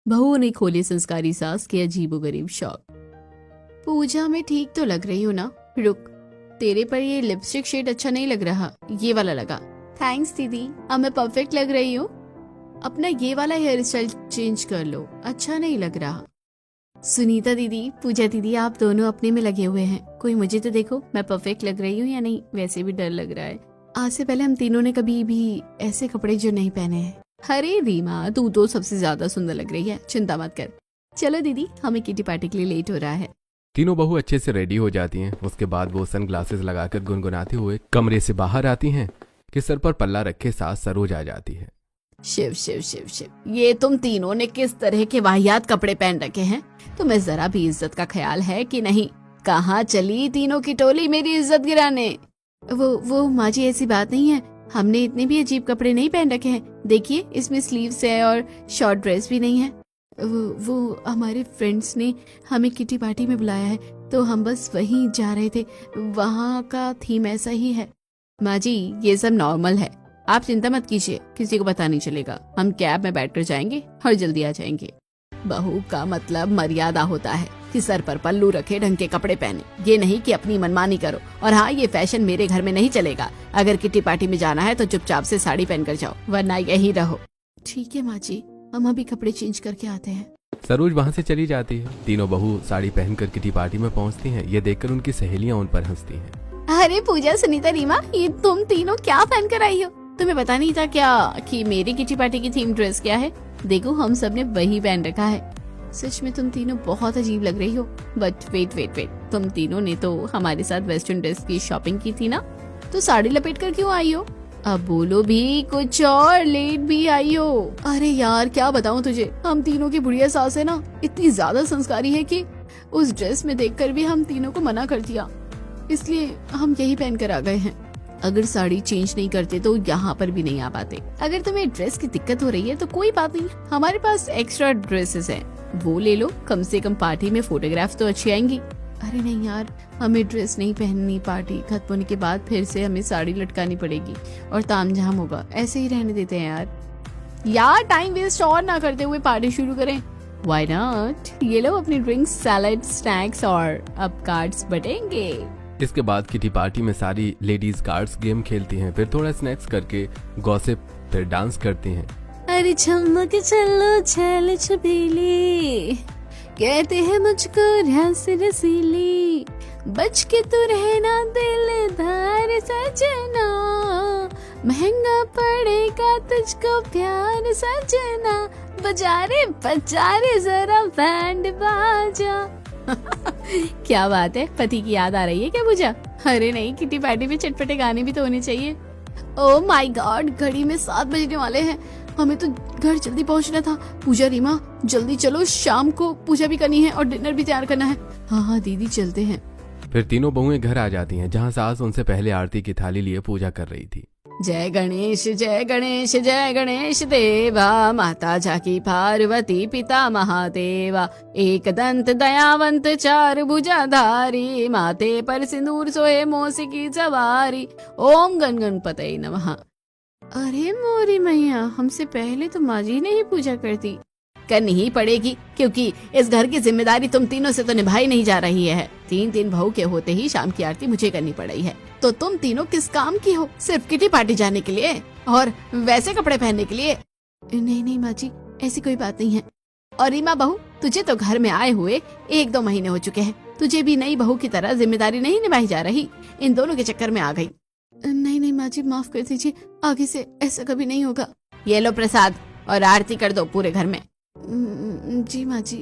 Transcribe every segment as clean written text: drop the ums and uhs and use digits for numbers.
बहू ने खोले संस्कारी सास के अजीबोगरीब शौक। पूजा में ठीक तो लग रही हो ना? रुक, तेरे पर ये लिपस्टिक शेड अच्छा नहीं लग रहा, ये वाला लगा। थैंक्स दीदी, अब मैं परफेक्ट लग रही हूँ। अपना ये वाला हेयर स्टाइल चेंज कर लो, अच्छा नहीं लग रहा। सुनीता दीदी, पूजा दीदी, आप दोनों अपने में लगे हुए हैं, कोई मुझे तो देखो, मैं परफेक्ट लग रही हूँ या नहीं? वैसे भी डर लग रहा है, आज से पहले हम तीनों ने कभी भी ऐसे कपड़े जो नहीं पहने हैं। अरे रीमा, तू तो सबसे ज्यादा सुंदर लग रही है, चिंता मत कर। चलो दीदी, हमें किटी पार्टी के लिए लेट हो रहा है। तीनों बहू अच्छे से रेडी हो जाती हैं। उसके बाद वो सनग्लासेस लगाकर गुनगुनाते हुए कमरे से बाहर आती हैं कि सर पर पल्ला रखे साथ सरोज आ जाती है। शिव शिव शिव शिव, ये तुम तीनों ने किस तरह के वाहियात कपड़े पहन रखे हैं? तुम्हें जरा भी इज्जत का ख्याल है कि नहीं? कहाँ चली तीनों की टोली मेरी इज्जत गिराने? वो माँ जी, ऐसी बात नहीं है, हमने इतने भी अजीब कपड़े नहीं पहन रखे हैं। देखिए, इसमें स्लीव्स है और शॉर्ट ड्रेस भी नहीं है। वो हमारे फ्रेंड्स ने हमें किटी पार्टी में बुलाया है, तो हम बस वहीं जा रहे थे, वहाँ का थीम ऐसा ही है। माँ जी, ये सब नॉर्मल है, आप चिंता मत कीजिए, किसी को पता नहीं चलेगा। हम कैब में बैठकर जाएंगे और जल्दी आ जाएंगे। बहू का मतलब मर्यादा होता है कि सर पर पल्लू रखे, ढंग के कपड़े पहने, ये नहीं कि अपनी मनमानी करो। और हाँ, ये फैशन मेरे घर में नहीं चलेगा। अगर किटी पार्टी में जाना है तो चुपचाप से साड़ी पहनकर जाओ, वरना यही रहो। ठीक है माँ जी, हम अभी कपड़े चेंज करके आते हैं। सरोज वहाँ से चली जाती है। तीनों बहू साड़ी पहनकर किटी पार्टी में पहुँचती हैं। ये देखकर उनकी सहेलियाँ उन पर हंसती हैं। अरे पूजा, सुनीता, रीमा, ये तुम तीनों क्या पहन कर आई हो? तुम्हें पता नहीं था क्या कि मेरी किटी पार्टी की थीम ड्रेस क्या है? देखो, हम सब ने वही पहन रखा है। सच में तुम तीनों बहुत अजीब लग रही हो। बट वेट, तुम तीनों ने तो हमारे साथ वेस्टर्न ड्रेस की शॉपिंग की थी ना, तो साड़ी लपेट कर क्यों आई हो? अब बोलो भी कुछ और, लेट भी आई हो। अरे यार, क्या बताऊं तुझे, हम तीनों की बुढ़िया सास है ना, इतनी ज्यादा संस्कारी है कि उस ड्रेस में देखकर भी हम तीनों को मना कर दिया, इसलिए हम यही पहन कर आ गए हैं। अगर साड़ी चेंज नहीं करते तो यहाँ पर भी नहीं आ पाते। अगर तुम्हें ड्रेस की दिक्कत हो रही है तो कोई बात नहीं, हमारे पास एक्स्ट्रा ड्रेसेस हैं, वो ले लो, कम से कम पार्टी में फोटोग्राफ्स तो अच्छी आएंगी। अरे नहीं यार, हमें ड्रेस नहीं पहननी, पार्टी खत्म होने के बाद फिर से हमें साड़ी लटकानी पड़ेगी और तामझाम होगा, ऐसे ही रहने देते हैं यार टाइम वेस्ट और ना करते हुए पार्टी शुरू करें। Why not? ये लो अपनी ड्रिंक्स, सैलेड, स्नैक्स और अब कार्ड्स बटेंगे। इसके बाद किटी पार्टी में सारी लेडीज कार्ड्स गेम खेलती हैं, फिर थोड़ा स्नैक्स करके गॉसिप, फिर डांस करती हैं। अरे चमक चलो छैल छबीली, कहते हैं मुझको रस रसीली, बच के तू रहना दिलदार सजना, महंगा पड़ेगा तुझको प्यार सजना, बजा रे जरा बैंड बाजा। क्या बात है, पति की याद आ रही है क्या पूजा? अरे नहीं, किटी पार्टी में चटपटे गाने भी तो होने चाहिए। ओह माय गॉड, घड़ी में 7 बजने वाले हैं, हमें तो घर जल्दी पहुंचना था। पूजा, रीमा, जल्दी चलो, शाम को पूजा भी करनी है और डिनर भी तैयार करना है। हाँ दीदी, चलते हैं। फिर तीनों बहुएं घर आ जाती हैं, जहाँ सास उनसे पहले आरती की थाली लिए पूजा कर रही थी। जय गणेश जय गणेश जय गणेश देवा, माता जाकी पार्वती पिता महादेवा, एक दंत दयावंत चार भुजाधारी, माथे पर सिंदूर सोए मोसी की सवारी, ओम गण गणपतये नमः। अरे मोरी मैया, हमसे पहले तो माँ जी ने ही पूजा करती। करनी ही पड़ेगी, क्योंकि इस घर की जिम्मेदारी तुम तीनों से तो निभाई नहीं जा रही है। 3 बहू के होते ही शाम की आरती मुझे करनी पड़ रही है, तो तुम तीनों किस काम की हो? सिर्फ किटी पार्टी जाने के लिए और वैसे कपड़े पहनने के लिए? नहीं माँ जी, ऐसी कोई बात नहीं है। और रीमा बहू, तुझे तो घर में आए हुए 1-2 महीने हो चुके हैं, तुझे भी नई बहू की तरह जिम्मेदारी नहीं निभाई जा रही? इन दोनों के चक्कर में आ गई। नहीं माँ जी, माफ कर दीजिए, आगे से ऐसा कभी नहीं होगा। ये लो प्रसाद और आरती कर दो पूरे घर में। जी माँ जी।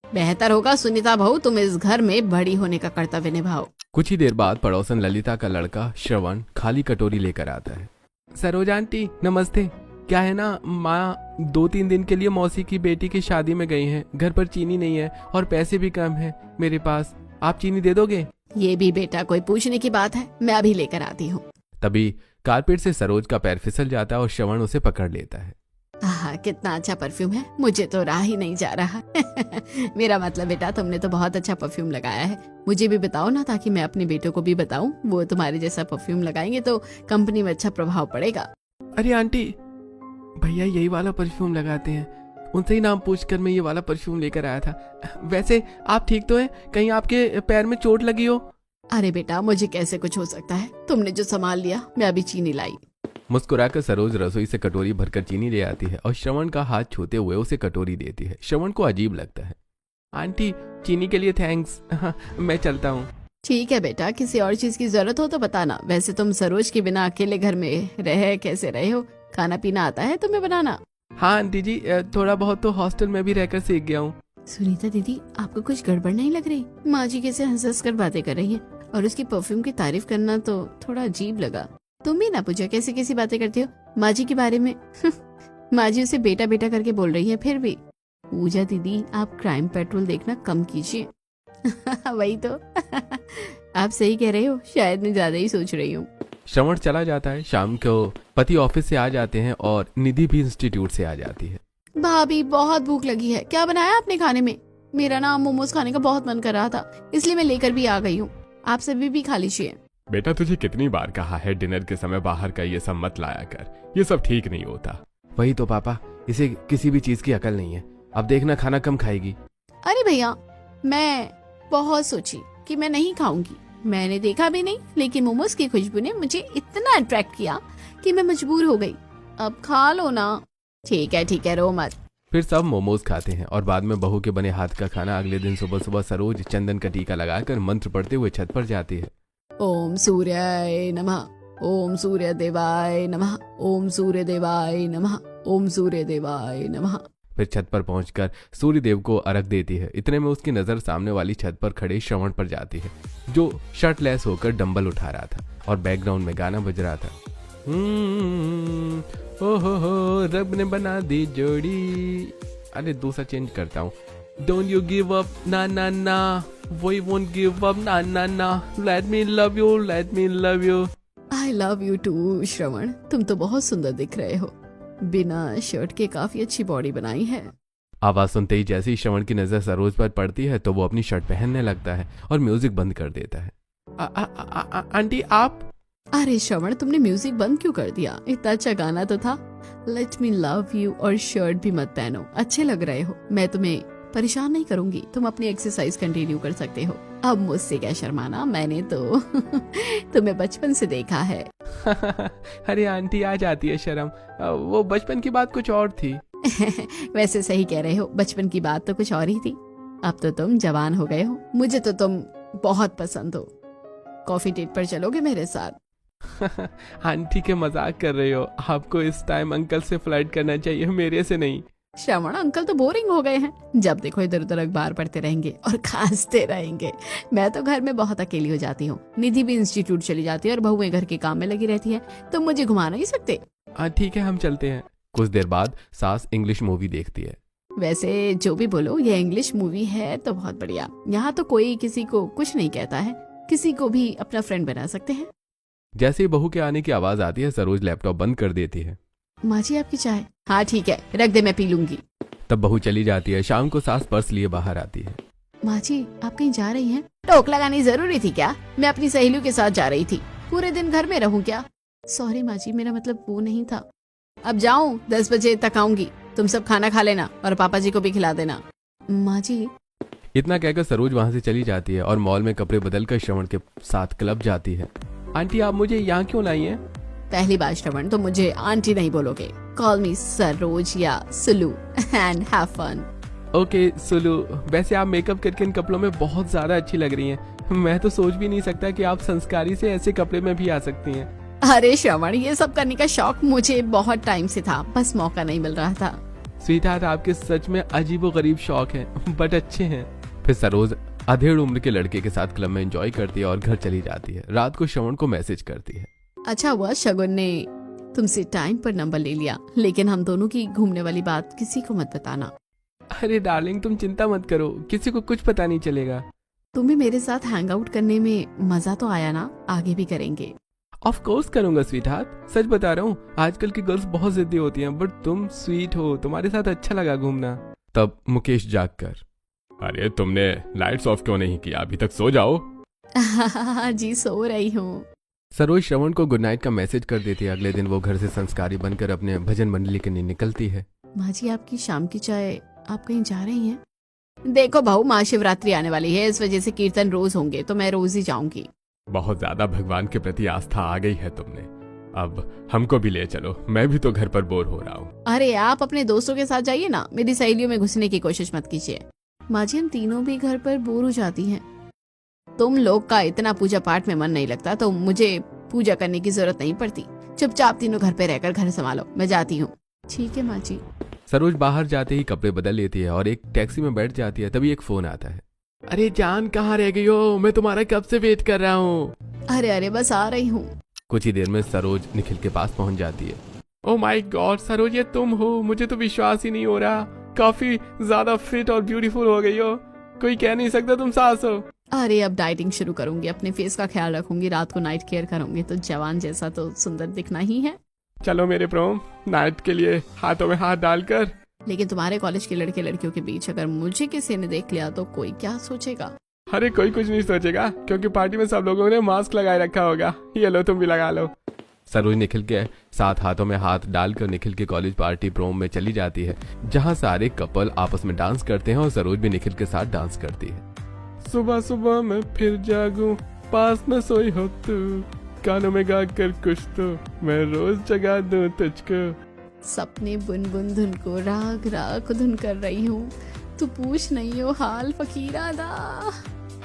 बेहतर होगा सुनीता बहू, तुम इस घर में बड़ी होने का कर्तव्य निभाओ। कुछ ही देर बाद पड़ोसन ललिता का लड़का श्रवण खाली कटोरी लेकर आता है। सरोज आंटी नमस्ते। क्या है ना, माँ 2-3 दिन के लिए मौसी की बेटी की शादी में गई हैं। घर पर चीनी नहीं है और पैसे भी कम है मेरे पास, आप चीनी दे दोगे? ये भी बेटा कोई पूछने की बात है, मैं अभी लेकर आती हूँ। तभी कारपेट से सरोज का पैर फिसल जाता है और श्रवण उसे पकड़ लेता है। कितना अच्छा परफ्यूम है, मुझे तो राह ही नहीं जा रहा। मेरा मतलब बेटा, तुमने तो बहुत अच्छा परफ्यूम लगाया है, मुझे भी बताओ ना, ताकि मैं अपने बेटों को भी बताऊं। वो तुम्हारे जैसा परफ्यूम लगाएंगे तो कंपनी में अच्छा प्रभाव पड़ेगा। अरे आंटी, भैया यही वाला परफ्यूम लगाते हैं, उनसे ही नाम पूछकर मैं ये वाला परफ्यूम लेकर आया था। वैसे आप ठीक तो हैं? कहीं आपके पैर में चोट लगी हो? अरे बेटा, मुझे कैसे कुछ हो सकता है, तुमने जो संभाल लिया। मैं अभी चीनी लाई। मुस्कुराकर सरोज रसोई से कटोरी भरकर चीनी ले आती है और श्रवण का हाथ छूते हुए उसे कटोरी देती है। श्रवण को अजीब लगता है। आंटी, चीनी के लिए थैंक्स। मैं चलता हूँ। ठीक है बेटा, किसी और चीज की जरूरत हो तो बताना। वैसे तुम सरोज के बिना अकेले घर में कैसे रहे हो? खाना पीना आता है तुम्हें बनाना? हाँ आंटी जी, थोड़ा बहुत तो हॉस्टल में भी रहकर सीख गया हूँ। सुनीता दीदी, आपको कुछ गड़बड़ नहीं लग रही? माँ जी कैसे हंस हंस कर बातें कर रही है और उसकी परफ्यूम की तारीफ करना तो थोड़ा अजीब लगा। तुम भी ना पूछा कैसी कैसी बातें करती हो माँ जी के बारे में। माँ जी उसे बेटा बेटा करके बोल रही है। फिर भी पूजा दीदी, आप क्राइम पेट्रोल देखना कम कीजिए। वही तो। आप सही कह रहे हो, शायद मैं ज्यादा ही सोच रही हूँ। श्रवण चला जाता है। शाम को पति ऑफिस से आ जाते हैं और निधि भी इंस्टीट्यूट से आ जाती है। भाभी, बहुत भूख लगी है, क्या बनाया आपने खाने में? मेरा ना मोमोज खाने का बहुत मन कर रहा था, इसलिए मैं लेकर भी आ गई हूँ। आप सभी भी खा लीजिए। बेटा, तुझे कितनी बार कहा है डिनर के समय बाहर का ये सब मत लाया कर, ये सब ठीक नहीं होता। वही तो पापा, इसे किसी भी चीज की अकल नहीं है। अब देखना खाना कम खाएगी। अरे भैया, मैं बहुत सोची कि मैं नहीं खाऊंगी। मैंने देखा भी नहीं, लेकिन मोमोज की खुशबू ने मुझे इतना अट्रैक्ट किया कि मैं मजबूर हो गई। अब खा लो ना। ठीक है, रो मत। फिर सब मोमोज खाते हैं और बाद में बहू के बने हाथ का खाना। अगले दिन सुबह सुबह सरोज चंदन का टीका लगाकर मंत्र पढ़ते हुए छत पर जाती है। ओम सूर्याय नमः, ओम सूर्य देवाय नमः, ओम सूर्य देवाय नमः, ओम सूर्य देवाय नमः। फिर छत पर पहुंचकर सूर्य देव को अर्घ देती है। इतने में उसकी नजर सामने वाली छत पर खड़े श्रवण पर जाती है, जो शर्टलेस होकर डंबल उठा रहा था और बैकग्राउंड में गाना बज रहा था। हो रब ने बना दी जोड़ी। अरे दूसरा चेंज करता हूँ। डोंट यू गिव अप ना ना ना, वी वोंट गिव अप ना ना ना, let me love you, let me love you. I love you too Shravan, तुम तो बहुत सुंदर दिख रहे हो। बिना शर्ट के काफी अच्छी बॉडी बनाई है। आवाज सुनते ही जैसे ही श्रवण की नजर सरोज पर पड़ती है तो वो अपनी शर्ट पहनने लगता है और म्यूजिक बंद कर देता है। आंटी आप? अरे श्रवण, तुमने म्यूजिक बंद क्यों कर दिया? इतना अच्छा गाना तो था। लेट मी लव यू और शर्ट भी मत पहनो, अच्छे लग रहे हो। मैं तुम्हें परेशान नहीं करूंगी, तुम अपनी एक्सरसाइज कंटिन्यू कर सकते हो। अब मुझसे क्या शर्माना, मैंने तो तुम्हें बचपन से देखा है। अरे आंटी, आ जाती है शर्म, वो बचपन की बात कुछ और थी। वैसे सही कह रहे हो, बचपन की बात तो कुछ और ही थी। अब तो तुम जवान हो गए हो। मुझे तो तुम बहुत पसंद हो। कॉफी डेट पर चलोगे मेरे साथ? आंटी के मजाक कर रहे हो? आपको इस टाइम अंकल से फ्लर्ट करना चाहिए, मेरे से नहीं। श्रवण, अंकल तो बोरिंग हो गए हैं। जब देखो इधर उधर अखबार पढ़ते रहेंगे और खांसते रहेंगे। मैं तो घर में बहुत अकेली हो जाती हूँ। निधि भी इंस्टीट्यूट चली जाती है और बहुएं घर के काम में लगी रहती है, तो मुझे घुमा नहीं सकते। ठीक है, हम चलते हैं। कुछ देर बाद सास इंग्लिश मूवी देखती है। वैसे जो भी बोलो, ये इंग्लिश मूवी है तो बहुत बढ़िया। यहाँ तो कोई किसी को कुछ नहीं कहता है, किसी को भी अपना फ्रेंड बना सकते हैं। जैसे ही बहू के आने की आवाज आती है, सरोज लैपटॉप बंद कर देती है। माँ जी, आपकी चाय? हाँ ठीक है, रख दे, मैं पी लूंगी। तब बहू चली जाती है। शाम को सास पर्स लिए बाहर आती है। माँ जी, आप कहीं जा रही हैं? टोक लगानी जरूरी थी क्या? मैं अपनी सहेलियों के साथ जा रही थी। पूरे दिन घर में रहूं क्या? सॉरी माँ जी, मेरा मतलब वो नहीं था। अब जाऊं? 10 बजे तक आऊंगी। तुम सब खाना खा लेना और पापा जी को भी खिला देना। माँ जी। इतना कहकर सरोज वहाँ से चली जाती है और मॉल में कपड़े बदलकर श्रवण के साथ क्लब जाती है। आंटी, आप मुझे यहाँ क्यों लाई हैं? पहली बार श्रवण, तो मुझे आंटी नहीं बोलोगे। कॉल मी सरोज या Sulu and have fun. Okay Sulu, वैसे आप मेकअप करके इन कपड़ों में बहुत ज्यादा अच्छी लग रही हैं। मैं तो सोच भी नहीं सकता कि आप संस्कारी से ऐसे कपड़े में भी आ सकती हैं। अरे श्रवण, ये सब करने का शौक मुझे बहुत टाइम से था, बस मौका नहीं मिल रहा था। स्वीटहार्ट, आपके सच में अजीबोगरीब शौक हैं, बट अच्छे हैं। फिर सरोज अधेड़ उम्र के लड़के के साथ क्लब में एंजॉय करती है और घर चली जाती है। रात को श्रवण को मैसेज करती है। अच्छा हुआ शगुन ने तुमसे टाइम पर नंबर ले लिया, लेकिन हम दोनों की घूमने वाली बात किसी को मत बताना। अरे डार्लिंग, तुम चिंता मत करो, किसी को कुछ पता नहीं चलेगा। तुम्हें मेरे साथ हैंग आउट करने में मजा तो आया ना? आगे भी करेंगे? ऑफ कोर्स करूंगा स्वीटहार्ट, सच बता रहा हूँ। आजकल की गर्ल्स बहुत जिद्दी होती हैं, बट तुम स्वीट हो, तुम्हारे साथ अच्छा लगा घूमना। तब मुकेश जाग कर, अरे तुमने लाइट्स ऑफ क्यों नहीं किया? अभी तक सो जाओ। जी सो रही हूँ। सरोज श्रवण को गुड नाइट का मैसेज कर देती है। अगले दिन वो घर से संस्कारी बनकर अपने भजन मंडली के लिए निकलती है। माँ जी आपकी शाम की चाय, आप कहीं जा रही हैं? देखो बहू, महाशिवरात्रि आने वाली है, इस वजह से कीर्तन रोज होंगे तो मैं रोज ही जाऊंगी। बहुत ज्यादा भगवान के प्रति आस्था आ गई है तुमने। अब हमको भी ले चलो, मैं भी तो घर पर बोर हो रहा हूँ। अरे आप अपने दोस्तों के साथ जाइए ना, मेरी सहेलियों में घुसने की कोशिश मत कीजिए। माँ जी हम तीनों भी घर पर बोर हो जाती हैं। तुम लोग का इतना पूजा पाठ में मन नहीं लगता तो मुझे पूजा करने की जरूरत नहीं पड़ती। चुपचाप तीनों घर पे रहकर घर संभालो, मैं जाती हूँ। ठीक है माँ जी। सरोज बाहर जाते ही कपड़े बदल लेती है और एक टैक्सी में बैठ जाती है। तभी एक फोन आता है। अरे जान, कहाँ रह गई हो? मैं तुम्हारा कब से वेट कर रहा हूँ। अरे अरे बस आ रही हूँ। कुछ ही देर में सरोज निखिल के पास पहुंच जाती है। ओह माय गॉड सरोज, ये तुम हो? मुझे तो विश्वास ही नहीं हो रहा। काफी ज्यादा फिट और ब्यूटीफुल हो गई हो, कोई कह नहीं सकता तुम सास हो। अरे अब डाइटिंग शुरू करूंगी, अपने फेस का ख्याल रखूंगी, रात को नाइट केयर करूंगी, तो जवान जैसा तो सुंदर दिखना ही है। चलो मेरे प्रोम, नाइट के लिए हाथों में हाथ डालकर। लेकिन तुम्हारे कॉलेज के लड़के लड़कियों के बीच अगर मुझे किसी ने देख लिया तो कोई क्या सोचेगा? अरे कोई कुछ नहीं सोचेगा, क्योंकि पार्टी में सब लोगों ने मास्क लगाए रखा होगा। ये लो, तुम भी लगा लो। सरोज निखिल के साथ हाथों में हाथ डालकर निखिल के कॉलेज पार्टी प्रोम में चली जाती है, जहां सारे कपल आपस में डांस करते हैं और सरोज भी निखिल के साथ डांस करती है। सुबह सुबह मैं फिर जागूं, पास में सोई हो तू, कानों में गा कर कुछ तो मैं रोज जगा दूं तुझको। सपने बुन बुन धुन को राग राग धुन कर रही हूँ, तू पूछ नहीं हो हाल फकीरा दा।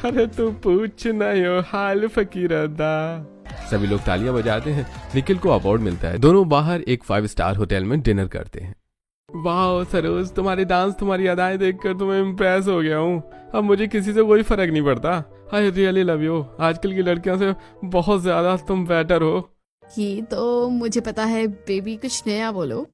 अरे तू पूछ नहीं हो हाल फकीरा दा। सभी लोग तालियां बजाते हैं। निखिल को अवार्ड मिलता है। दोनों बाहर एक 5 स्टार होटल में डिनर करते हैं। वाह सरोज, तुम्हारी डांस, तुम्हारी अदाएं देखकर तो मैं इम्प्रेस हो गया हूँ। अब मुझे किसी से कोई फर्क नहीं पड़ता। I really love you. आजकल की लड़कियों से बहुत ज्यादा तुम बेटर हो। ये तो मुझे पता है बेबी, कुछ नया बोलो।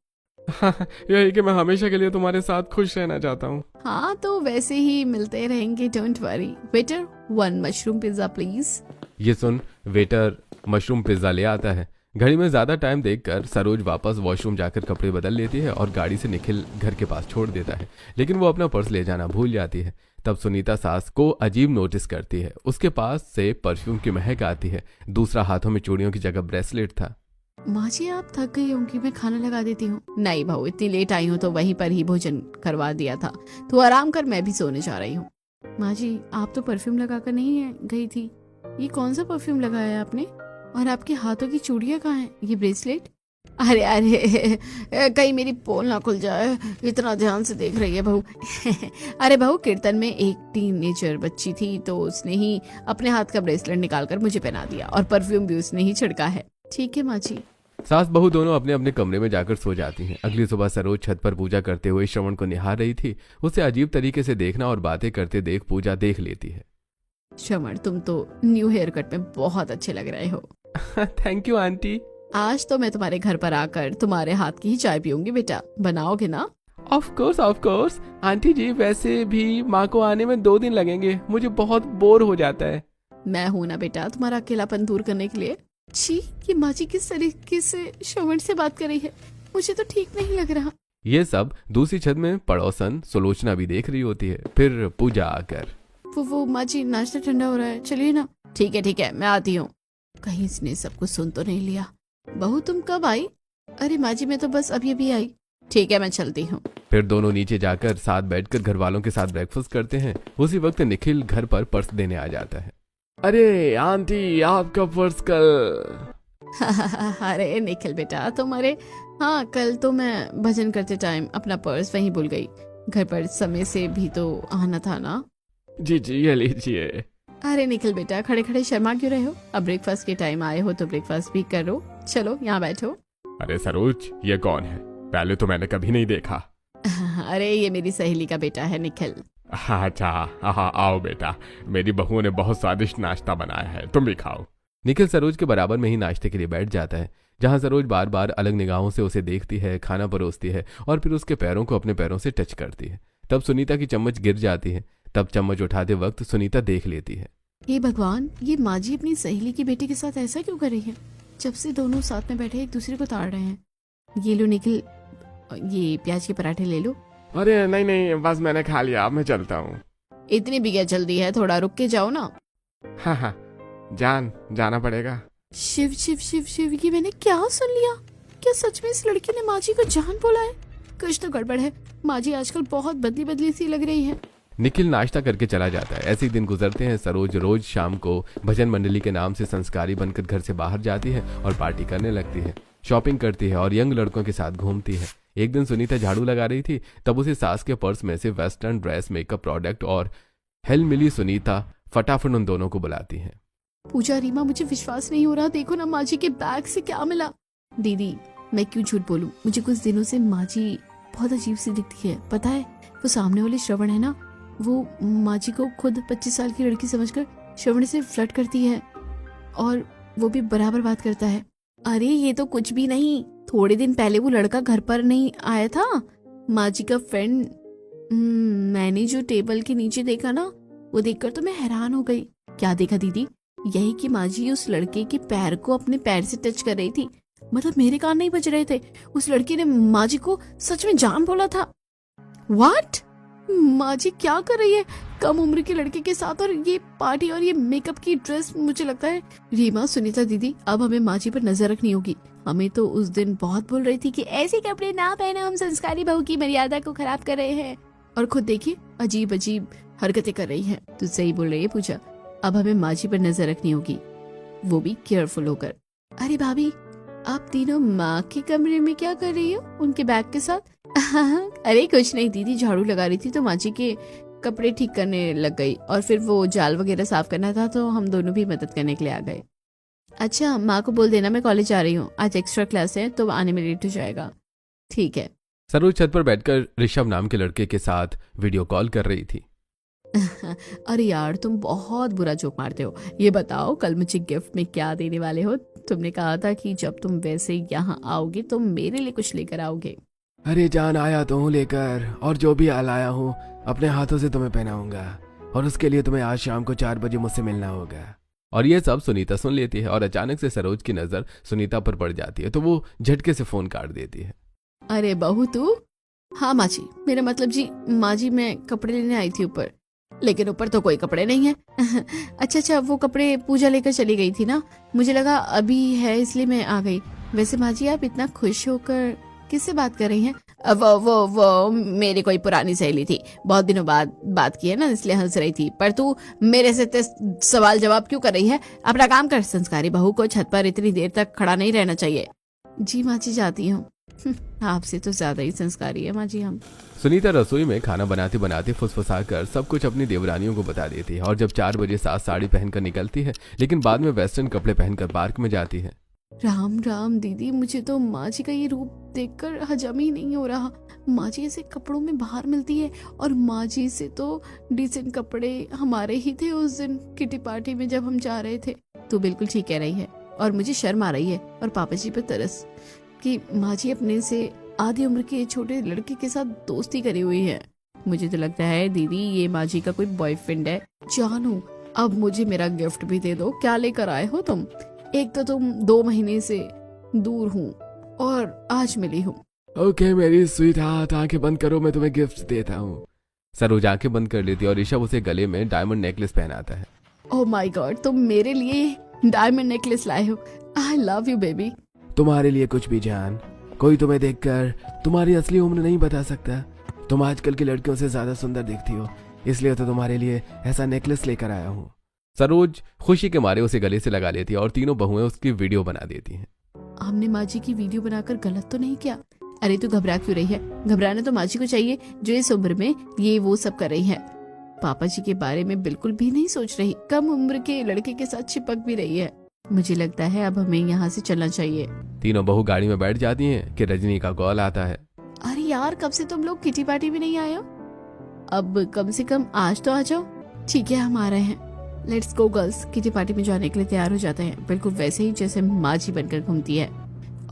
यही कि मैं हमेशा के लिए तुम्हारे साथ खुश रहना चाहता हूँ। हाँ तो वैसे ही मिलते रहेंगे, don't worry. Waiter 1 mushroom pizza please. ये सुन वेटर मशरूम पिज्जा ले आता है। घड़ी में ज्यादा टाइम देखकर सरोज वापस वॉशरूम जाकर कपड़े बदल लेती है और गाड़ी से निखिल घर के पास छोड़ देता है, लेकिन वो अपना पर्स ले जाना भूल जाती है। तब सुनीता सास को अजीब नोटिस करती है। उसके पास से परफ्यूम की महक आती है। दूसरा हाथों में चूड़ियों की जगह ब्रेसलेट था। माँ जी आप थक गई होंगी, मैं खाना लगा देती हूँ। नहीं बहू, इतनी लेट आई हूँ तो वहीं पर ही भोजन करवा दिया था, तो आराम कर, मैं भी सोने जा रही हूँ। माँ जी आप तो परफ्यूम लगाकर नहीं गई थी, ये कौन सा परफ्यूम लगाया है आपने? और आपके हाथों की चूड़ियां कहाँ हैं, ये ब्रेसलेट? अरे अरे कहीं मेरी पोल ना खुल जाए, इतना ध्यान से देख रही है बहू। अरे बहू, कीर्तन में एक टीनेजर बच्ची थी तो उसने ही अपने हाथ का ब्रेसलेट निकालकर मुझे पहना दिया और परफ्यूम भी उसने ही छिड़का है। ठीक है माँ जी। सास बहू दोनों अपने अपने कमरे में जाकर सो जाती हैं। अगली सुबह सरोज छत पर पूजा करते हुए श्रवण को निहार रही थी। उसे अजीब तरीके से देखना और बातें करते देख पूजा देख लेती है। श्रवण तुम तो न्यू हेयर कट में बहुत अच्छे लग रहे हो। Thank you aunty. आज तो मैं तुम्हारे घर पर आकर तुम्हारे हाथ की ही चाय पीऊंगी बेटा, बनाओगे ना? ऑफ कोर्स आंटी जी, वैसे भी माँ को आने में 2 दिन लगेंगे, मुझे बहुत बोर हो जाता है। मैं हूं ना बेटा तुम्हारा अकेलापन दूर करने के लिए। छी, ये माँ जी किस तरीके से श्रवण से बात कर रही है, मुझे तो ठीक नहीं लग रहा। ये सब दूसरी छत में पड़ोसन सुलोचना भी देख रही होती है। फिर पूजा आकर वो माँ जी नाश्ता ठंडा हो रहा है, चलिए ना। ठीक है मैं आती हूँ। कहीं इसने सब कुछ सुन तो नहीं लिया। बहू तुम कब आई? अरे माँ जी मैं तो बस अभी अभी आई। ठीक है मैं चलती हूँ। फिर दोनों नीचे जाकर साथ बैठकर घर वालों के साथ ब्रेकफास्ट करते हैं। उसी वक्त निखिल घर पर पर्स देने आ जाता है। अरे आंटी, आपका पर्स कल। अरे निखिल बेटा तुम्हारे, हाँ कल तो मैं भजन करते टाइम अपना पर्स वहीं भूल गई। घर पर समय से भी तो आना था ना। जी ये लीजिए। अरे निखिल बेटा खड़े खड़े शर्मा क्यों रहे हो? अब ब्रेकफास्ट के टाइम आए हो तो ब्रेकफास्ट भी करो। चलो यहाँ बैठो। अरे सरोज, ये कौन है? पहले तो मैंने कभी नहीं देखा। अरे ये मेरी सहेली का बेटा है निखिल। अच्छा हाँ, आओ बेटा, मेरी बहुओं ने बहुत स्वादिष्ट नाश्ता बनाया है, तुम भी खाओ। निखिल सरोज के बराबर में ही नाश्ते के लिए बैठ जाता है, जहां सरोज बार बार अलग निगाहों से उसे देखती है, खाना परोसती है और फिर उसके पैरों को अपने पैरों से टच करती है। तब सुनीता की चम्मच गिर जाती है। तब चम्मच उठाते वक्त सुनीता देख लेती है। हे भगवान, ये माँ जी अपनी सहेली की बेटी के साथ ऐसा क्यों कर रही है? जब से दोनों साथ में बैठे एक दूसरे को ताड़ रहे हैं। ये लो निखिल, ये प्याज के पराठे ले लो। अरे नहीं, बस मैंने खा लिया, अब मैं चलता हूँ। इतनी भी क्या जल्दी है, थोड़ा रुक के जाओ ना। हाँ, जाना पड़ेगा। शिव शिव शिव शिव, ये मैंने क्या सुन लिया? क्या सच में इस लड़की ने माँ जी को जान बोला है? कुछ तो गड़बड़ है। माँ जी आजकल बहुत बदली बदली सी लग रही है। निखिल नाश्ता करके चला जाता है। ऐसे ही दिन गुजरते हैं। सरोज रोज शाम को भजन मंडली के नाम से संस्कारी बनकर घर से बाहर जाती है और पार्टी करने लगती है, शॉपिंग करती है और यंग लड़कों के साथ घूमती है। एक दिन सुनीता झाड़ू लगा रही थी, तब उसे सास के पर्स में से वेस्टर्न ड्रेस, मेकअप प्रोडक्ट और हेल मिली। सुनीता फटाफट उन दोनों को बुलाती है। पूजा, रीमा, मुझे विश्वास नहीं हो रहा। देखो ना माँ जी के बैग से क्या मिला। दीदी मैं क्यों झूठ बोलूं, मुझे कुछ दिनों से माँ जी बहुत अजीब सी दिखती है। पता है वो सामने वाले श्रवण है ना, वो माँ जी को खुद 25 साल की लड़की समझकर श्रवण से फ्लर्ट करती है और वो भी बराबर बात करता है। अरे ये तो कुछ भी नहीं, थोड़े दिन पहले वो लड़का घर पर नहीं आया था, माँ जी का फ्रेंड। मैंने जो टेबल के नीचे देखा ना, वो देखकर तो मैं हैरान हो गई। क्या देखा दीदी? यही कि माँ जी उस लड़के के पैर को अपने पैर से टच कर रही थी। मतलब मेरे कान नहीं बज रहे थे। उस लड़की ने माँ जी को सच में जान बोला था। व्हाट? माँ जी क्या कर रही है कम उम्र के लड़के के साथ, और ये पार्टी और ये मेकअप की ड्रेस। मुझे लगता है रीमा, सुनीता दीदी, अब हमें माँ जी पर नजर रखनी होगी। हमें तो उस दिन बहुत बोल रही थी कि ऐसे कपड़े ना पहने, हम संस्कारी बहू की मर्यादा को खराब कर रहे हैं, और खुद देखिए अजीब अजीब हरकतें कर रही है। तू सही बोल रही है पूजा, अब हमें माँ जी पर नजर रखनी होगी, वो भी केयरफुल होकर। अरे भाभी, आप तीनों माँ के कमरे में क्या कर रही हो उनके बैग के साथ? अरे कुछ नहीं दीदी, झाड़ू लगा रही थी तो माँ जी के कपड़े ठीक करने लग गई, और फिर वो जाल वगैरह साफ करना था तो हम दोनों भी मदद करने के लिए आ गए। अच्छा, माँ को बोल देना मैं कॉलेज जा रही हूँ, आज एक्स्ट्रा क्लास है तो आने में लेट हो जाएगा। ठीक है। सरोज छत पर बैठकर ऋषभ नाम के लड़के के साथ वीडियो कॉल कर रही थी। अरे यार, तुम बहुत बुरा जोक मारते हो। ये बताओ कल मुझे गिफ्ट में क्या देने वाले हो? तुमने कहा था कि जब तुम वैसे यहाँ आओगे तो मेरे लिए कुछ लेकर आओगे। अरे जान, आया तो हूँ लेकर, और जो भी लाया हूँ अपने हाथों से तुम्हें पहनाऊंगा, और उसके लिए तुम्हें आज शाम को 4 बजे मुझसे मिलना होगा। और ये सब सुनीता सुन लेती है और अचानक से सरोज की नजर सुनीता पर पड़ जाती है तो वो झटके से फोन काट देती है। अरे बहू तू? हाँ माँ जी, मेरा मतलब जी माँ जी, मैं कपड़े लेने आई थी ऊपर, लेकिन ऊपर तो कोई कपड़े नहीं है। अच्छा, वो कपड़े पूजा लेकर चली गई थी ना, मुझे लगा अभी है इसलिए मैं आ गई। वैसे माँ जी, आप इतना खुश होकर किससे बात कर रही हैं? वो मेरी कोई पुरानी सहेली थी, बहुत दिनों बाद बात की है ना, इसलिए हंस रही थी। पर तू मेरे से सवाल जवाब क्यों कर रही है? अपना काम कर। संस्कारी बहू को छत पर इतनी देर तक खड़ा नहीं रहना चाहिए। जी माँ जी, जाती हूँ। आपसे तो ज्यादा ही संस्कारी है माँ जी हम। सुनीता रसोई में खाना बनाते बनाते फुसफुसाकर सब कुछ अपनी देवरानियों को बता देती है, और जब 4 बजे साथ साड़ी पहनकर निकलती है, लेकिन बाद में वेस्टर्न कपड़े पहनकर पार्क में जाती है। राम राम दीदी, मुझे तो माँ जी का ये रूप देखकर हजम ही नहीं हो रहा। माँ जी ऐसे कपड़ों में बाहर मिलती है, और माँ जी से तो डिसेंट कपड़े हमारे ही थे उस दिन किटी पार्टी में जब हम जा रहे थे। तो बिल्कुल ठीक कह रही है, और मुझे शर्म आ रही है और पापा जी पे तरस कि माँ जी अपने से आधी उम्र के छोटे लड़के के साथ दोस्ती करी हुई है। मुझे तो लगता है दीदी ये माँ जी का कोई बॉयफ्रेंड है। जानू, अब मुझे मेरा गिफ्ट भी दे दो। क्या लेकर आए हो तुम? एक तो तुम 2 महीने से दूर हूँ और आज मिली हूँ। ओके मेरी स्वीट हार्ट, आंखें बंद करो, मैं तुम्हें गिफ्ट देता हूँ। सरोज आंखें बंद कर लेती है और ऋषभ उसे गले में डायमंड नेकलेस पहनाता है। ओह माय गॉड, तुम मेरे लिए डायमंड नेकलेस लाए हो। आई लव यू बेबी। तुम्हारे लिए कुछ भी जान, कोई तुम्हें देखकर तुम्हारी असली उम्र नहीं बता सकता। तुम आजकल की लड़कियों से ज्यादा सुंदर दिखती हो, इसलिए तो तुम्हारे लिए ऐसा नेकलेस लेकर आया हूँ। सरोज खुशी के मारे उसे गले से लगा लेती है और तीनों बहुएं उसकी वीडियो बना देती हैं। हमने माँ जी की वीडियो बनाकर गलत तो नहीं किया? अरे तू घबरा क्यों रही है? घबराना तो माँ जी को चाहिए जो इस उम्र में ये वो सब कर रही है। पापा जी के बारे में बिल्कुल भी नहीं सोच रही, कम उम्र के लड़के के साथ चिपक भी रही है। मुझे लगता है अब हमें यहाँ से चलना चाहिए। तीनों बहू गाड़ी में बैठ जाती हैं कि रजनी का कॉल आता है। अरे यार, कब से तुम लोग किटी पार्टी में नहीं आए हो? अब कम से कम आज तो आ जाओ। ठीक है, हम आ रहे हैं। Let's go girls. Kitty party में जाने के लिए तैयार हो जाते हैं, बिल्कुल वैसे ही जैसे माँ जी बनकर घूमती है।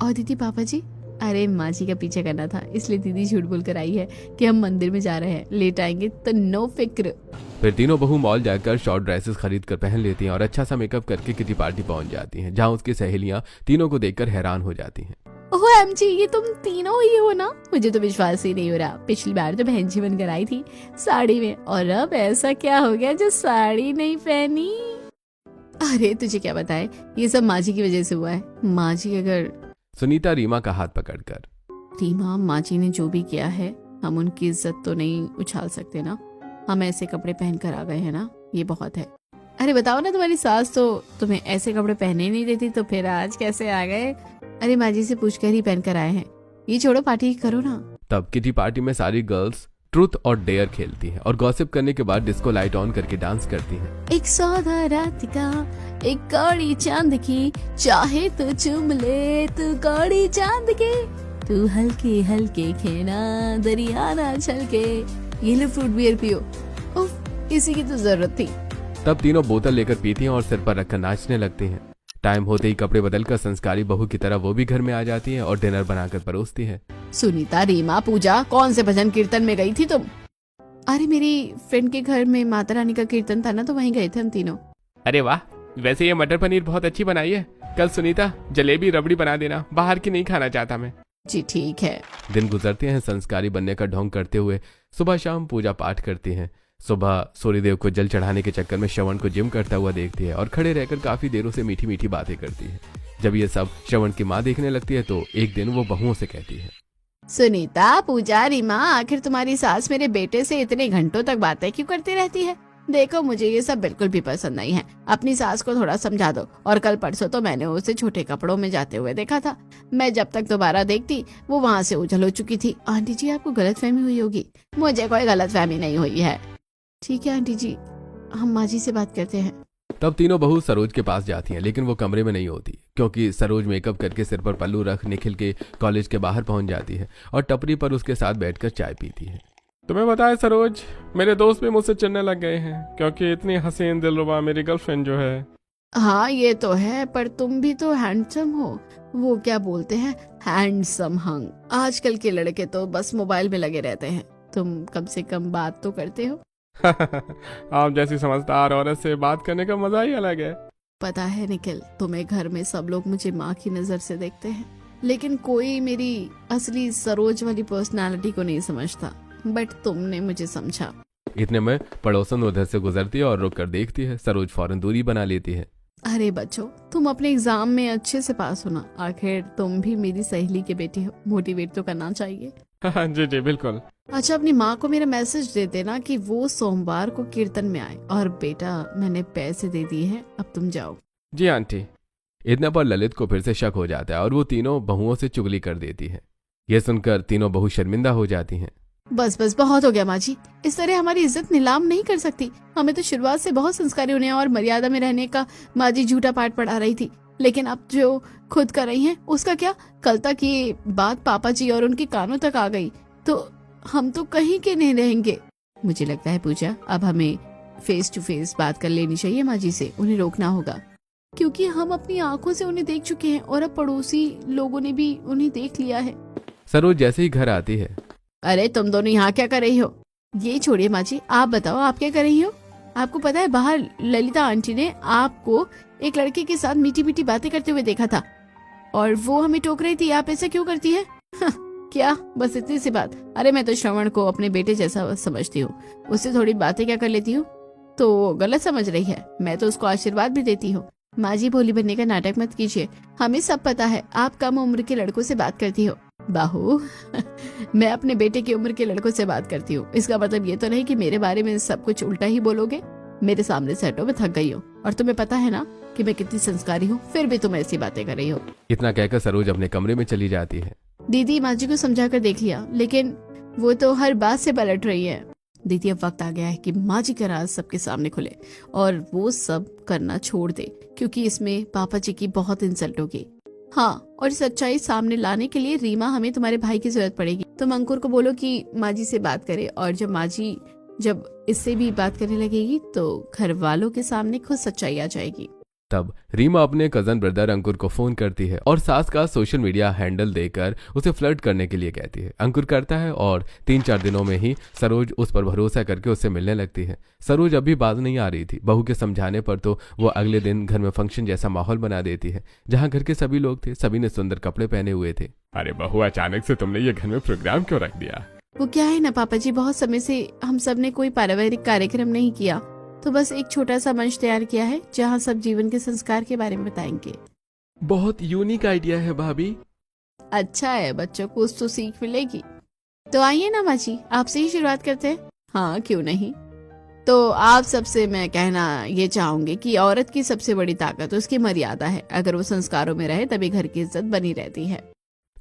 और दीदी पापा जी? अरे माँ जी का पीछे करना था, इसलिए दीदी झूठ बोल कर आई है कि हम मंदिर में जा रहे हैं, लेट आएंगे तो नो फिक्र। फिर तीनों बहू मॉल जाकर शॉर्ट ड्रेसेस खरीद कर पहन लेती हैं और अच्छा सा मेकअप करके किटी पार्टी पहुंच जाती हैं, जहां उसकी सहेलियां तीनों को देखकर हैरान हो जाती हैं। ओह एमजी, ये तुम तीनों ही हो ना? मुझे तो विश्वास ही नहीं हो रहा। पिछली बार तो बहन जी बनकर आई थी साड़ी में, और अब ऐसा क्या हो गया जो साड़ी नहीं पहनी? अरे तुझे क्या बताए, ये सब माँ जी की वजह से हुआ है। माँ जी अगर... सुनीता रीमा का हाथ पकड़कर, रीमा, माँ जी ने जो भी किया है हम उनकी इज्जत तो नहीं उछाल सकते ना। हम ऐसे कपड़े पहन कर आ गए हैं ना, ये बहुत है। अरे बताओ ना, तुम्हारी सास तो तुम्हें ऐसे कपड़े पहने नहीं देती, तो फिर आज कैसे आ गए? अरे माँ जी से पूछकर ही पहन कर आए हैं। ये छोड़ो, पार्टी करो ना। तब किटी पार्टी में सारी गर्ल्स ट्रूथ और डेयर खेलती हैं और गॉसिप करने के बाद डिस्को लाइट ऑन करके डांस करती हैं। एक सौदा रात का, एक कौड़ी चांद की, चाहे तो चुम ले तू कौड़ी चांद के, तू हल्के हल्के खेना दरिया ना छलके, ये लो फ्रूट बियर पियो। उफ, इसी की तो जरूरत थी। तब तीनों बोतल लेकर पीती हैं और सिर पर रखकर नाचने लगती हैं। टाइम होते ही कपड़े बदलकर संस्कारी बहू की तरह वो भी घर में आ जाती है और डिनर बनाकर परोसती है। सुनीता, रीमा, पूजा, कौन से भजन कीर्तन में गई थी तुम? अरे मेरी फ्रेंड के घर में माता रानी का कीर्तन था ना, तो वहीं गए थे हम तीनों। अरे वाह, वैसे ये मटर पनीर बहुत अच्छी बनाई है। कल सुनीता जलेबी रबड़ी बना देना, बाहर की नहीं खाना चाहता मैं। जी ठीक है। दिन गुजरते हैं संस्कारी बनने का ढोंग करते हुए। सुबह शाम पूजा पाठ करती हैं। सुबह सूर्यदेव को जल चढ़ाने के चक्कर में श्रवण को जिम करता हुआ देखती है और खड़े रहकर काफी देरों से मीठी मीठी बातें करती है। जब ये सब श्रवण की माँ देखने लगती है तो एक दिन वो बहुओं से कहती है, सुनीता, पूजा, रीमा, आखिर तुम्हारी सास मेरे बेटे से इतने घंटों तक बातें क्यों करती रहती है? देखो, मुझे ये सब बिल्कुल भी पसंद नहीं है। अपनी सास को थोड़ा समझा दो। और कल परसों तो मैंने उसे छोटे कपड़ों में जाते हुए देखा था। मैं जब तक दोबारा देखती वो वहाँ से उछल हो चुकी थी। आंटी जी, आपको गलतफहमी हुई होगी। मुझे कोई गलतफहमी नहीं हुई है। ठीक है आंटी जी, हम माँ जी से बात करते हैं। तब तीनों बहू सरोज के पास जाती हैं, लेकिन वो कमरे में नहीं होती क्योंकि सरोज मेकअप करके सिर पर पल्लू रख निखिल के कॉलेज के बाहर पहुंच जाती है और टपरी पर उसके साथ बैठकर चाय पीती है। तुम्हें बताया सरोज, मेरे दोस्त भी मुझसे चिढ़ने लग गए हैं क्योंकि इतनी हसीन दिलरुबा मेरी गर्लफ्रेंड जो है। हाँ ये तो है, पर तुम भी तो हैंडसम हो। वो क्या बोलते हैं, हैंडसम हंग। आजकल के लड़के तो बस मोबाइल में लगे रहते हैं। तुम कम से कम बात तो करते हो। आप जैसी समझदार औरत से बात करने का मजा ही अलग है। पता है निखिल, तुम्हें घर में सब लोग मुझे माँ की नजर से देखते हैं, लेकिन कोई मेरी असली सरोज वाली पर्सनालिटी को नहीं समझता। बट तुमने मुझे समझा। इतने में पड़ोसन उधर से गुजरती है और रुक कर देखती है। सरोज फौरन दूरी बना लेती है। अरे बच्चों, तुम अपने एग्जाम में अच्छे से पास होना। आखिर तुम भी मेरी सहेली के बेटी हो, मोटिवेट तो करना चाहिए। जी जी बिल्कुल। अच्छा, अपनी माँ को मेरा मैसेज दे देना कि वो सोमवार को कीर्तन में आए। और बेटा, मैंने पैसे दे दिए हैं, अब तुम जाओ। जी आंटी। इतने पर ललित को फिर से शक हो जाता है और वो तीनों बहुओं से चुगली कर देती है। यह सुनकर तीनों बहू शर्मिंदा हो जाती हैं। बस बस, बहुत हो गया माँ जी। इस तरह हमारी इज्जत नीलाम नहीं कर सकती। हमें तो शुरुआत से बहुत संस्कारी होने और मर्यादा में रहने का माँ जी झूठा पाठ पढ़ा रही थी, लेकिन अब जो खुद कर रही हैं उसका क्या? कल तक ये बात पापा जी और उनके कानों तक आ गई तो हम तो कहीं के नहीं रहेंगे। मुझे लगता है पूजा, अब हमें फेस टू फेस बात कर लेनी चाहिए माँ जी से। उन्हें रोकना होगा क्योंकि हम अपनी आंखों से उन्हें देख चुके हैं और अब पड़ोसी लोगों ने भी उन्हें देख लिया है। सरोज जैसे ही घर आती है, अरे तुम दोनों यहाँ क्या कर रही हो? ये छोड़िए माँ जी, आप बताओ आप क्या कर रही हो? आपको पता है बाहर ललिता आंटी ने आपको एक लड़के के साथ मीठी मीठी बातें करते हुए देखा था और वो हमें टोक रही थी, आप ऐसा क्यों करती है? क्या बस इतनी सी बात? अरे मैं तो श्रवण को अपने बेटे जैसा समझती हूँ, उससे थोड़ी बातें क्या कर लेती हूँ तो वो गलत समझ रही है। मैं तो उसको आशीर्वाद भी देती हूँ। माँ जी, भोली बनने का नाटक मत कीजिए। हमें सब पता है आप कम उम्र के लड़कों से बात करती हो। बाहू मैं अपने बेटे की उम्र के लड़कों से बात करती हूँ, इसका मतलब ये तो नहीं कि मेरे बारे में सब कुछ उल्टा ही बोलोगे। मेरे सामने से हटो, मैं थक गई हूँ और तुम्हें पता है ना कि मैं कितनी संस्कारी हूँ, फिर भी तुम ऐसी बातें कर रही हो। इतना कहकर सरोज अपने कमरे में चली जाती है। दीदी, माँ जी को समझा कर देख लिया, लेकिन वो तो हर बात से पलट रही है। दीदी, अब वक्त आ गया है कि माँ जी का राज सबके सामने खुले और वो सब करना छोड़ दे, क्योंकि इसमें पापा जी की बहुत इंसल्ट होगी। हाँ, और सच्चाई सामने लाने के लिए रीमा, हमें तुम्हारे भाई की जरूरत पड़ेगी। तुम अंकुर को बोलो कि माँ जी से बात करे और जब माँ जी इससे भी बात करने लगेगी तो घर वालों के सामने खुद सच्चाई आ जाएगी। तब रीमा अपने कजन ब्रदर अंकुर को फोन करती है और सास का सोशल मीडिया हैंडल देकर उसे फ्लर्ट करने के लिए कहती है। अंकुर करता है और 3-4 दिनों में ही सरोज उस पर भरोसा करके उससे मिलने लगती है। सरोज अभी बात नहीं आ रही थी। बहू के समझाने पर तो वो अगले दिन घर में फंक्शन जैसा माहौल बना देती है, जहाँ घर के सभी लोग थे। सभी ने सुंदर कपड़े पहने हुए थे। अरे बहू, अचानक से तुमने ये घर में प्रोग्राम क्यों रख दिया? वो क्या है ना पापा जी, बहुत समय से हम सब ने कोई पारिवारिक कार्यक्रम नहीं किया, तो बस एक छोटा सा मंच तैयार किया है जहाँ सब जीवन के संस्कार के बारे में बताएंगे। बहुत यूनिक आइडिया है भाभी। अच्छा है, बच्चों को कुछ तो सीख मिलेगी। तो आइए ना माँ जी, आपसे ही शुरुआत करते हैं। हाँ क्यों नहीं। तो आप सबसे मैं कहना ये चाहूंगी कि औरत की सबसे बड़ी ताकत उसकी मर्यादा है। अगर वो संस्कारों में रहे तभी घर की इज्जत बनी रहती है।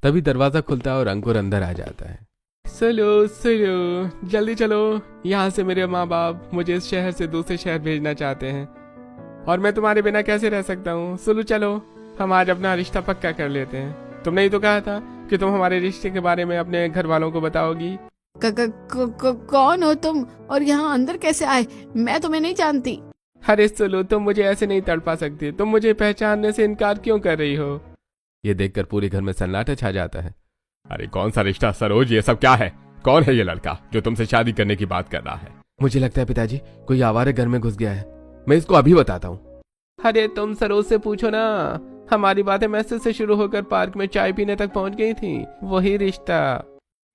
तभी दरवाजा खुलता है और अंकुर अंदर आ जाता है। चलो चलो जल्दी चलो, यहाँ से मेरे माँ बाप मुझे इस शहर से दूसरे शहर भेजना चाहते हैं और मैं तुम्हारे बिना कैसे रह सकता हूँ। सुलू चलो, हम आज अपना रिश्ता पक्का कर लेते हैं। तुमने ही तो कहा था कि तुम हमारे रिश्ते के बारे में अपने घर वालों को बताओगी। कौन हो तुम और यहाँ अंदर कैसे आए? मैं तुम्हें नहीं जानती। अरे सुलू, तुम मुझे ऐसे नहीं तड़पा सकती। तुम मुझे पहचानने से इनकार क्यों कर रही हो? ये देखकर पूरे घर में सन्नाटा छा जाता है। अरे कौन सा रिश्ता सरोज, ये सब क्या है? कौन है ये लड़का जो तुमसे शादी करने की बात कर रहा है? मुझे लगता है पिताजी कोई आवारा घर में घुस गया है, मैं इसको अभी बताता हूँ। अरे तुम सरोज से पूछो ना, हमारी बातें मैसेज से शुरू होकर पार्क में चाय पीने तक पहुंच गई थी। वही रिश्ता।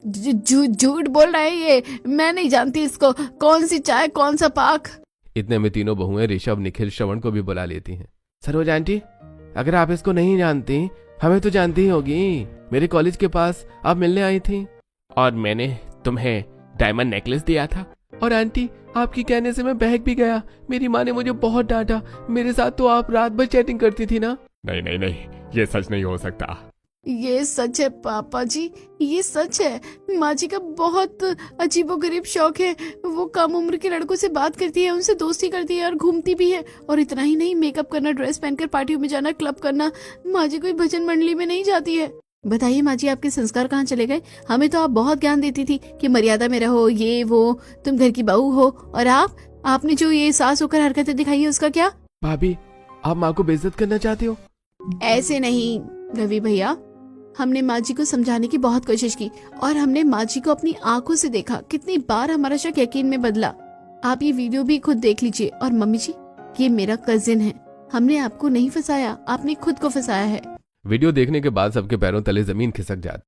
झूठ बोल रहा है ये, मैं नहीं जानती इसको। कौन सी चाय, कौन सा पार्क? इतने में तीनों बहुएं ऋषभ, निखिल, श्रवण को भी बुला लेती हैं। सरोज आंटी, अगर आप इसको नहीं जानती, हमें तो जानती ही होगी। मेरे कॉलेज के पास आप मिलने आई थी और मैंने तुम्हें डायमंड नेकलेस दिया था। और आंटी, आपकी कहने से मैं बहक भी गया। मेरी माँ ने मुझे बहुत डांटा। मेरे साथ तो आप रात भर चैटिंग करती थी ना। नहीं नहीं नहीं, ये सच नहीं हो सकता। ये सच है पापा जी, ये सच है। माँ जी का बहुत अजीबोगरीब शौक है। वो कम उम्र के लड़कों से बात करती है, उनसे दोस्ती करती है और घूमती भी है। और इतना ही नहीं, मेकअप करना, ड्रेस पहनकर पार्टियों में जाना, क्लब करना। माँ जी कोई भजन मंडली में नहीं जाती है। बताइए माँ जी, आपके संस्कार कहाँ चले गए? हमें तो आप बहुत ज्ञान देती थी कि मर्यादा में रहो, ये वो, तुम घर की बहू हो। और आपने जो ये सास होकर हरकतें दिखाई है, उसका क्या? भाभी, आप माँ को बेइज्जत करना चाहते हो? ऐसे नहीं रवि भैया, हमने माँ जी को समझाने की बहुत कोशिश की और हमने माँ जी को अपनी आंखों से देखा। कितनी बार हमारा शक यकीन में बदला। आप ये वीडियो भी खुद देख लीजिए। और मम्मी जी, ये मेरा कजिन है। हमने आपको नहीं फंसाया, आपने खुद को फंसाया है। वीडियो देखने के बाद सबके पैरों तले जमीन खिसक जाती।